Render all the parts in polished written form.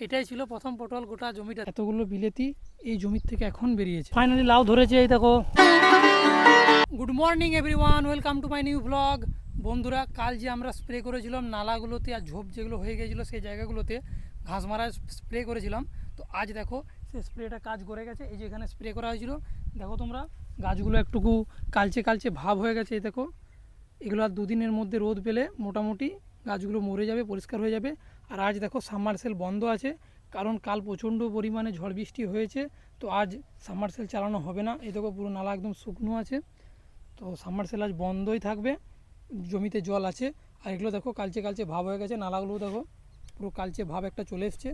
এটাই ছিল প্রথম পটল গোটা জমিটা। এতগুলো বিলেতি এই জমির থেকে এখন বেরিয়েছে। ফাইনালি লাউ ধরেছে, এই দেখো। Good morning everyone, welcome to my new blog. বন্ধুরা, কাল যে আমরা স্প্রে করেছিলাম নালাগুলোতে আর ঝোপ যেগুলো হয়ে গেছিলো সেই জায়গাগুলোতে ঘাস মারা স্প্রে করেছিলাম, তো আজ দেখো সেই স্প্রেটা কাজ করে গেছে। এই যে এখানে স্প্রে করা হয়েছিল, দেখো তোমরা গাছগুলো একটুকু কালচে কালচে ভাব হয়ে গেছে। এই দেখো, এগুলো আর দুদিনের মধ্যে রোদ পেলে মোটামুটি গাছগুলো মরে যাবে, পরিষ্কার হয়ে যাবে। আর আজ দেখো সাবমার্সেল বন্ধ আছে, কারণ কাল প্রচণ্ড পরিমাণে ঝড় বৃষ্টি হয়েছে, তো আজ সাবমার্সেল চালানো হবে না। এই দেখো পুরো নালা একদম শুকনো আছে, তো সাবমার্সেল আজ বন্ধই থাকবে। জমিতে জল আছে, আর এগুলো দেখো কালচে কালচে ভাব হয়ে গেছে। নালাগুলো দেখো পুরো কালচে ভাব একটা চলে এসছে।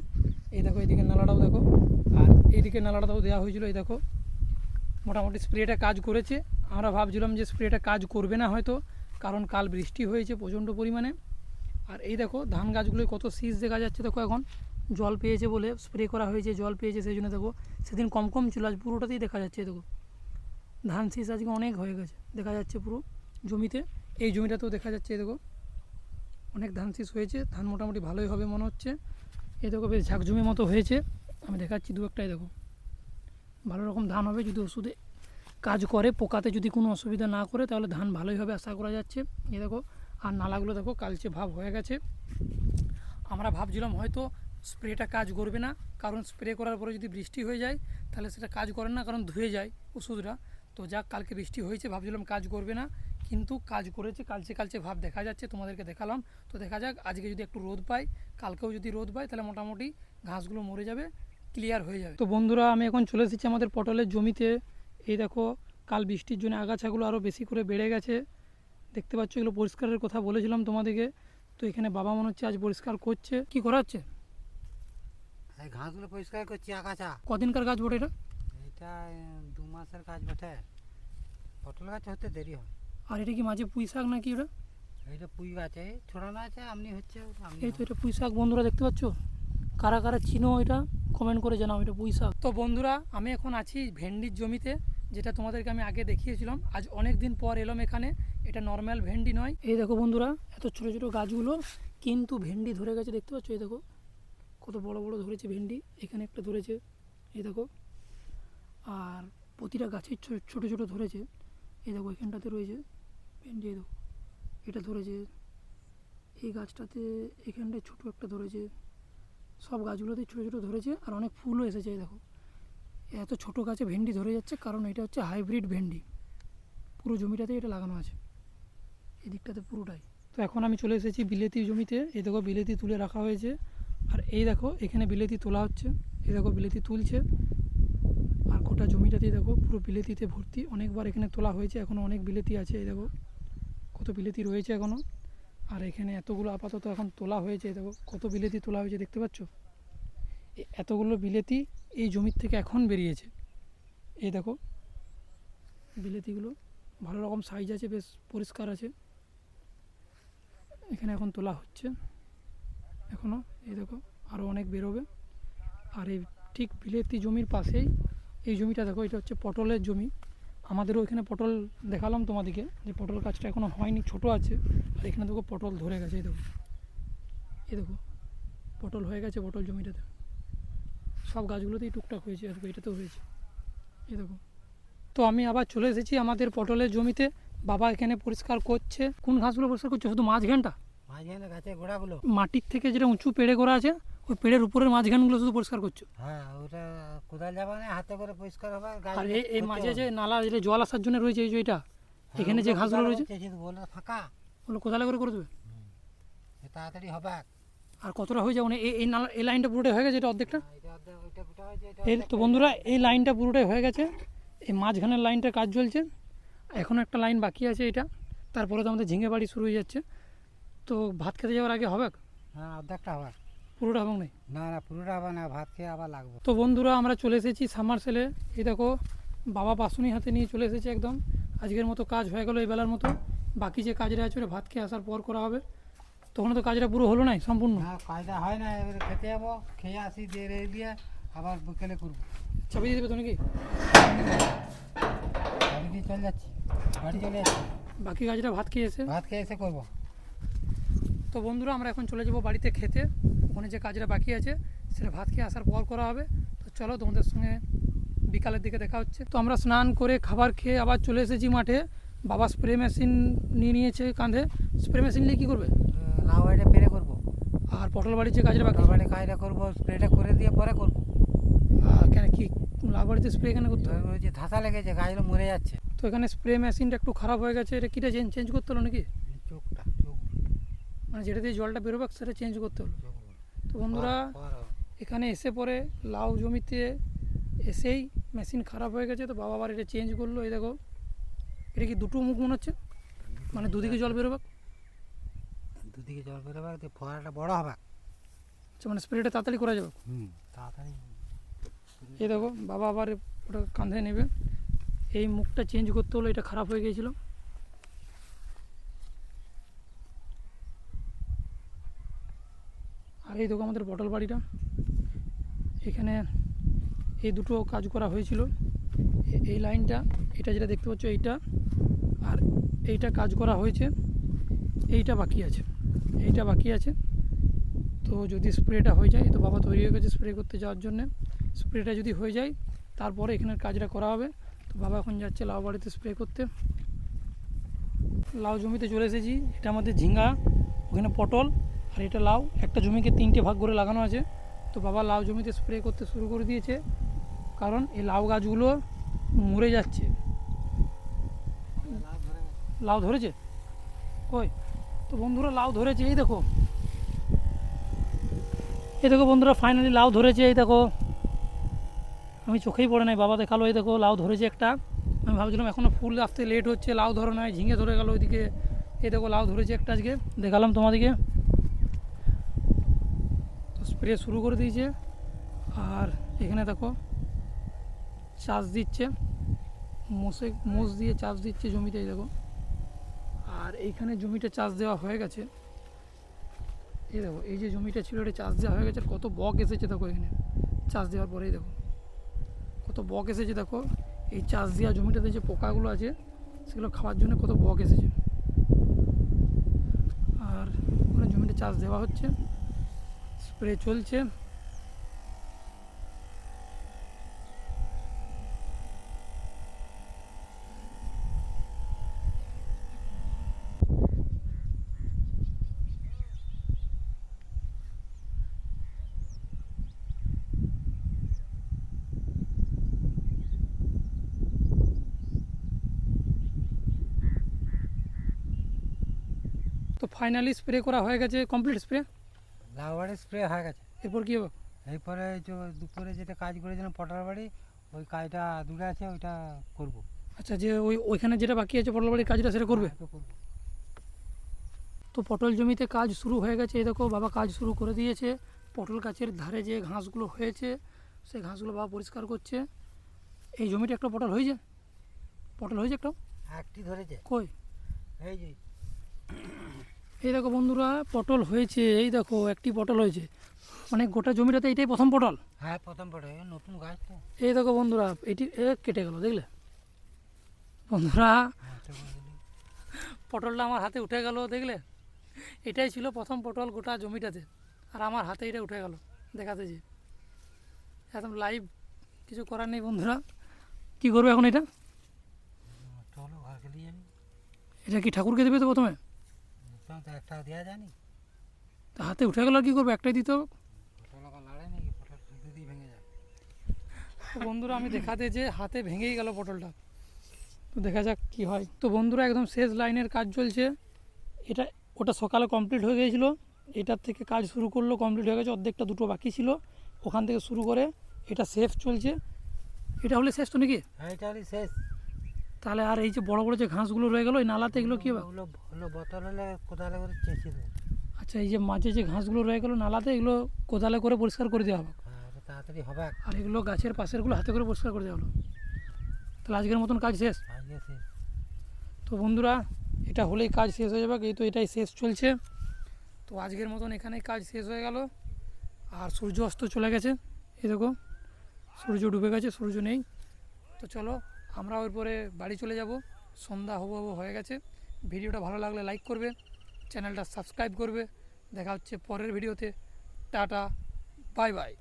এই দেখো এদিকে নালাটাও দেখো, আর এইদিকে নালাটাও দেওয়া হয়েছিল। এই দেখো মোটামুটি স্প্রেটা কাজ করেছে। আমরা ভাবছিলাম যে স্প্রেটা কাজ করবে না হয়তো, কারণ কাল বৃষ্টি হয়েছে প্রচণ্ড পরিমাণে। আর এই দেখো ধান গাছগুলোয় কত শীষ দেখা যাচ্ছে। দেখো এখন জল পেয়েছে বলে স্প্রে করা হয়েছে, জল পেয়েছে সেই জন্য দেখো সেদিন কম কম ছিল, আজ পুরোটাতেই দেখা যাচ্ছে। দেখো ধান শীষ আজকে অনেক হয়ে গেছে, দেখা যাচ্ছে পুরো জমিতে। এই জমিটাতেও দেখা যাচ্ছে, এই দেখো অনেক ধান শীষ হয়েছে। ধান মোটামুটি ভালোই হবে মনে হচ্ছে। এই দেখো বেশ ঝাঁকঝুমি মতো হয়েছে, আমি দেখাচ্ছি দু একটাই। দেখো ভালো রকম ধান হবে যদি ওষুধে কাজ করে, পোকাতে যদি কোনো অসুবিধা না করে, তাহলে ধান ভালোই হবে আশা করা যাচ্ছে। এই দেখো, আর নালাগুলো দেখো কালচে ভাব হয়ে গেছে। আমরা ভাবছিলাম হয়তো স্প্রেটা কাজ করবে না, কারণ স্প্রে করার পরে যদি বৃষ্টি হয়ে যায় তাহলে সেটা কাজ করে না, কারণ ধুয়ে যায় ওষুধটা। তো যাক, কালকে বৃষ্টি হয়েছে, ভাবছিলাম কাজ করবে না, কিন্তু কাজ করেছে। কালচে কালচে ভাব দেখা যাচ্ছে, তোমাদেরকে দেখালাম। তো দেখা যাক, আজকে যদি একটু রোদ পাই, কালকেও যদি রোদ পাই, তাহলে মোটামুটি ঘাসগুলো মরে যাবে, ক্লিয়ার হয়ে যাবে। তো বন্ধুরা, আমি এখন চলে এসেছি আমাদের পটলের জমিতে। এই দেখো কাল বৃষ্টির জন্য আগাছাগুলো আরও বেশি করে বেড়ে গেছে, দেখতে পাচ্ছ। এগুলো পরিষ্কারের কথা বলেছিলাম তোমাদেরকে, তো এখানে বাবা মনে হচ্ছে আজ পরিষ্কার করছে। কি করা হচ্ছে? এই ঘাসগুলো পরিষ্কার করছি, আগাছা। কদিনকার গাছ বটে এটা? এটা 2 মাসের কাজ বটে। পটল গাছ হতে দেরি হয়। আর এটা কি মাঝে পুঁই শাক নাকি এটা? এইটা পুঁই গাছে ছড়ানো আছে, আমনি হচ্ছে আমনি। এই তো এটা পুঁই শাক বন্ধুরা, দেখতে পাচ্ছ। কারা কারা চিনো এটা কমেন্ট করে জানাও, এটা পুঁই শাক। তো বন্ধুরা, আমি এখন আছি ভেন্ডির জমিতে, যেটা তোমাদেরকে আমি আগে দেখিয়েছিলাম। আজ অনেক দিন পর এলাম এখানে। এটা নর্মাল ভেন্ডি নয়। এই দেখো বন্ধুরা, এত ছোটো ছোটো গাছগুলো কিন্তু ভেন্ডি ধরে গেছে, দেখতে পাচ্ছ। এই দেখো কত বড় বড় ধরেছে ভেন্ডি, এখানে একটা ধরেছে, এই দেখো। আর প্রতিটা গাছে ছোটো ছোটো ধরেছে। এই দেখো এখানটাতে রয়েছে ভেন্ডি, এই দেখো এটা ধরেছে। এই গাছটাতে এখানটায় ছোটো একটা ধরেছে। সব গাছগুলোতে ছোটো ছোটো ধরেছে, আর অনেক ফুলও এসেছে। এই দেখো এত ছোটো গাছে ভেন্ডি ধরে যাচ্ছে, কারণ এটা হচ্ছে হাইব্রিড ভেন্ডি। পুরো জমিটাতে এটা লাগানো আছে, এই দিকটাতে পুরোটাই। তো এখন আমি চলে এসেছি বিলেতি জমিতে। এই দেখো বিলেতি তুলে রাখা হয়েছে, আর এই দেখো এখানে বিলেতি তোলা হচ্ছে। এই দেখো বিলেতি তুলছে, আর গোটা জমিটাতেই দেখো পুরো বিলেতিতে ভর্তি। অনেকবার এখানে তোলা হয়েছে, এখনও অনেক বিলেতি আছে। এই দেখো কত বিলেতি রয়েছে এখনও। আর এখানে এতগুলো আপাতত এখন তোলা হয়েছে। দেখো কত বিলেতি তোলা হয়েছে, দেখতে পাচ্ছ। এতগুলো বিলেতি এই জমির থেকে এখন বেরিয়েছে। এই দেখো বিলেতিগুলো ভালো রকম সাইজ আছে, বেশ পরিষ্কার আছে। এখানে এখন তোলা হচ্ছে এখনও। এই দেখো আরও অনেক বেরোবে। আর এই ঠিক বিলেতি জমির পাশেই এই জমিটা দেখো, এটা হচ্ছে পটলের জমি। আমাদেরও এখানে পটল দেখালাম তোমাদেরকে, যে পটল গাছটা এখনও হয়নি, ছোট আছে। আর এখানে দেখো পটল ধরে গেছে। এই দেখো, এই দেখো পটল হয়ে গেছে পটল জমিটাতে। সব গাছগুলোতেই টুকটাক হয়েছে, আর এটাতেও হয়েছে। এই দেখো। তো আমি আবার চলে এসেছি আমাদের পটলের জমিতে। বাবা এখানে পরিষ্কার করছে। কোন ঘাসগুলো পরিষ্কার করছে? শুধু মাঝখানটা, মাঝখানে গাছের গোড়াগুলো। মাটির থেকে যেটা উঁচু পেড়ে করা আছে, ওই পেড়ের উপরের মাঝখানগুলো শুধু পরিষ্কার করছো? হ্যাঁ, ওটা কোদাল যাবে না, হাতে করে পরিষ্কার হবে। আর এই মাঝে যে নালা, যেটা জল আসার জন্য রয়েছে, এই যে এটা, এখানে যে ঘাসগুলো রয়েছে, বলে ফাঁকা, ওগুলো কোদালে করে দেবে, তাড়াতাড়ি হবে। আর কতটা হয়ে যাবে? এই নালা, এই লাইনটা পুরোটাই হয়ে গেছে, এটা অর্ধেকটা। এটা অর্ধেক, ওইটা ফুটা হয়েছে, এটা এই তো বন্ধুরা, এই লাইনটা পুরোটাই হয়ে গেছে। এই মাঝখানের লাইনটা কাজ চলছে, এখনও একটা লাইন বাকি আছে এটা। তারপরে তো আমাদের ঝিঙে বাড়ি শুরু হয়ে যাচ্ছে। তো ভাত খেতে যাওয়ার আগে হবে? হ্যাঁ, অর্ধেকটা হবে। পুরোটা হবে না? না না, পুরোটা হবে না, ভাত খেয়ে আবার লাগবে। তো বন্ধুরা, আমরা চলে এসেছি সাবমার্সেলে। এই দেখো বাবা বাসুনি হাতে নিয়ে চলে এসেছে একদম। আজকের মতো কাজ হয়ে গেল এই বেলার মতো। বাকি যে কাজটা আছে ওটা ভাত খেয়ে আসার পর করা হবে। তখন তো কাজটা পুরো হলো নাই সম্পূর্ণ। হ্যাঁ, কাজটা হয় না, এবারে খেতে যাবো, খেয়ে আসি, দিয়ে রেখে দিয়ে আবার বিকেলে করবো। চাপিয়ে দিয়ে দেবে তো নাকি? বাড়ি দিয়ে চলে যাচ্ছি, বাড়ি চলে যাচ্ছি, বাকি কাজটা ভাত খেয়ে এসে। ভাত খেয়ে এসে করবো। তো বন্ধুরা, আমরা এখন চলে যাব বাড়িতে খেতে। ওখানে যে কাজটা বাকি আছে সেটা ভাত খেয়ে আসার পর করা হবে। তো চলো তোমাদের সঙ্গে বিকালের দিকে দেখা হচ্ছে। তো আমরা স্নান করে খাবার খেয়ে আবার চলে এসেছি মাঠে। বাবা স্প্রে মেশিন নিয়ে নিয়েছে কাঁধে। স্প্রে মেশিন নিয়ে কী করবে? লাউ এটা পেরে করবো, আর পটল বাড়ির যে কাজটা বাকি, বাড়ি কাজটা করবো, স্প্রেটা করে দিয়ে পরে করবো। কেন কি লাউ বাড়িতে স্প্রে এখানে করতে হবে? ওই যে ধাসা লেগেছে, গাছগুলো মরে যাচ্ছে। তো এখানে স্প্রে মেশিনটা একটু খারাপ হয়ে গেছে, এটা কিটা চেঞ্জ করতে হলো নাকি? চোখ মানে যেটা দিয়ে জলটা বেরোবে সেটা চেঞ্জ করতে হলো। তো বন্ধুরা এখানে এসে পরে লাউ জমিতে এসেই মেশিন খারাপ হয়ে গেছে, তো বাবা আবার এটা চেঞ্জ করলো। এই দেখো, এটা কি দুটো মুখ মনে হচ্ছে, মানে দুদিকে জল বেরোবে? দুদিকে জল বেরোবে, ফোয়ারাটা বড় হবে। আচ্ছা, মানে স্প্রেটা তাড়াতাড়ি করা যাবে। তাড়াতাড়ি। এই দেখো বাবা আবার ওটা কাঁধে নেবে। এই মুখটা চেঞ্জ করতে হলো, এটা খারাপ হয়ে গিয়েছিল। আর এই দেখো আমাদের পটল বাড়িটা, এখানে এই দুটো কাজ করা হয়েছিল। এই লাইনটা, এটা যেটা দেখতে পাচ্ছ এইটা, আর এইটা কাজ করা হয়েছে, এইটা বাকি আছে, এইটা বাকি আছে। তো যদি স্প্রেটা হয়ে যায়, তো বাবা তৈরি হয়ে গেছে স্প্রে করতে যাওয়ার জন্য। স্প্রেটা যদি হয়ে যায় তারপরে এখানের কাজটা করা হবে। তো বাবা এখন যাচ্ছে লাউ বাড়িতে স্প্রে করতে। লাউ জমিতে চলে এসেছি। এটা আমাদের ঝিঙ্গা, ওখানে পটল, আর এটা লাউ। একটা জমিকে 3টে ভাগ করে লাগানো আছে। তো বাবা লাউ জমিতে স্প্রে করতে শুরু করে দিয়েছে, কারণ এই লাউ গাছগুলো মরে যাচ্ছে। লাউ ধরেছে কই? তো বন্ধুরা লাউ ধরেছে, এই দেখো, এই দেখো বন্ধুরা, ফাইনালি লাউ ধরেছে। এই দেখো, আমি চোখেই পড়ে নাই, বাবা দেখালো। এই দেখো লাউ ধরেছে একটা। আমি ভাবছিলাম এখনও ফুল আসতে লেট হচ্ছে, লাউ ধরে নয়, ঝিঙে ধরে গেল ওইদিকে। এই দেখো লাউ ধরেছে একটা, আজকে দেখালাম তোমাদিকে। তো স্প্রে শুরু করে দিয়েছে। আর এখানে দেখো চাষ দিচ্ছে, মোষ দিয়ে চাষ দিচ্ছে জমিতে। এই দেখো, আর এইখানে জমিটা চাষ দেওয়া হয়ে গেছে। এই দেখো, এই যে জমিটা ছিল এটা চাষ দেওয়া হয়ে গেছে। আর কত বক এসেছে দেখো এখানে চাষ দেওয়ার পরেই, দেখো কত বক এসেছে। দেখো এই চাষ দেওয়া জমিটাতে যে পোকাগুলো আছে সেগুলো খাওয়ার জন্য কত বক এসেছে। আর ওখানে জমিটা চাষ দেওয়া হচ্ছে, স্প্রে চলছে। তো ফাইনালি স্প্রে করা হয়ে গেছে, কমপ্লিট স্প্রে। লাউ বাড়ি স্প্রে হয়ে গেছে। এরপর কী হবে? এরপরে যে দুপুরে যেটা কাজ করেছিলাম পটল বাড়ি, ওই কাজটা দূরে আছে, ওইটা করবো। আচ্ছা, যে ওইখানে যেটা বাকি আছে পটল বাড়ির কাজটা সেটা করবে। করবো। তো পটল জমিতে কাজ শুরু হয়ে গেছে। এই দেখো বাবা কাজ শুরু করে দিয়েছে। পটল গাছের ধারে যে ঘাসগুলো হয়েছে সেই ঘাসগুলো বাবা পরিষ্কার করছে। এই জমিটা একটা পটল হয়েছে, পটল হয়েছে একটা। একটি ধরেছে কই? এই যে, এই দেখো বন্ধুরা, পটল হয়েছে। এই দেখো একটি পটল হয়েছে, মানে গোটা জমিটাতে এইটাই প্রথম পটল। হ্যাঁ প্রথম পটল, নতুন গাছ তো। এই দেখো বন্ধুরা, এটি কেটে গেল, দেখলে বন্ধুরা, পটলটা আমার হাতে উঠে গেল, দেখলে। এটাই ছিল প্রথম পটল গোটা জমিটাতে, আর আমার হাতে এটা উঠে গেল দেখাতে যে একদম লাইভ। কিছু করার নেই বন্ধুরা, কি করবে এখন এটা? চলো ঘরকে নিয়ে যাবি। এটা কি ঠাকুরকে দেবে তো প্রথমে? তো একটা দেওয়া যায়নি, তা হাতে উঠে গেল, আর কি করবে? একটাই দিতে হবে। পটল আবার লাড়ে নাকি, পটল দুধই ভেঙে যায়। তো বন্ধুরা আমি দেখাতে যে হাতে ভেঙেই গেল পটলটা। তো দেখা যাক কি হয়। তো বন্ধুরা একদম শেষ লাইনের কাজ চলছে। ওটা সকালে কমপ্লিট হয়ে গিয়েছিলো, এটার থেকে কাজ শুরু করলো, কমপ্লিট হয়ে গেছে। অর্ধেকটা দুটো বাকি ছিল, ওখান থেকে শুরু করে এটা শেষ চলছে। এটা হলে শেষ তো নাকি? হ্যাঁ এটা হলে শেষ। তাহলে আর এই যে বড় বড় যে ঘাসগুলো রয়ে গেলো এই নালাতে, এগুলো কী হবে? ওগুলো হলো বোতল হলে কোদালে করে চেঁচে দেবো। আচ্ছা, এই যে মাঝে যে ঘাসগুলো রয়ে গেলো নালাতে, এগুলো কোদালে করে পরিষ্কার করে দেওয়া হবে। হ্যাঁ এটা তাড়াতাড়ি হবে। আর এগুলো গাছের পাশেরগুলো হাতে করে পরিষ্কার করে দেওয়া হলো। তাহলে আজকের মতন কাজ শেষ। আজকে শেষ। তো বন্ধুরা এটা হলেই কাজ শেষ হয়ে যাবে। এই তো এটাই শেষ চলছে। তো আজকের মতন এখানেই কাজ শেষ হয়ে গেল। আর সূর্য অস্ত চলে গেছে, এই দেখো সূর্য ডুবে গেছে, সূর্য নেই। তো চলো আমরা এরপরে বাড়ি চলে যাব, সন্ধ্যা হবো হয়ে গেছে। ভিডিওটা ভালো লাগলে লাইক করবে, চ্যানেলটা সাবস্ক্রাইব করবে। দেখা হচ্ছে পরের ভিডিওতে। Tata, bye bye.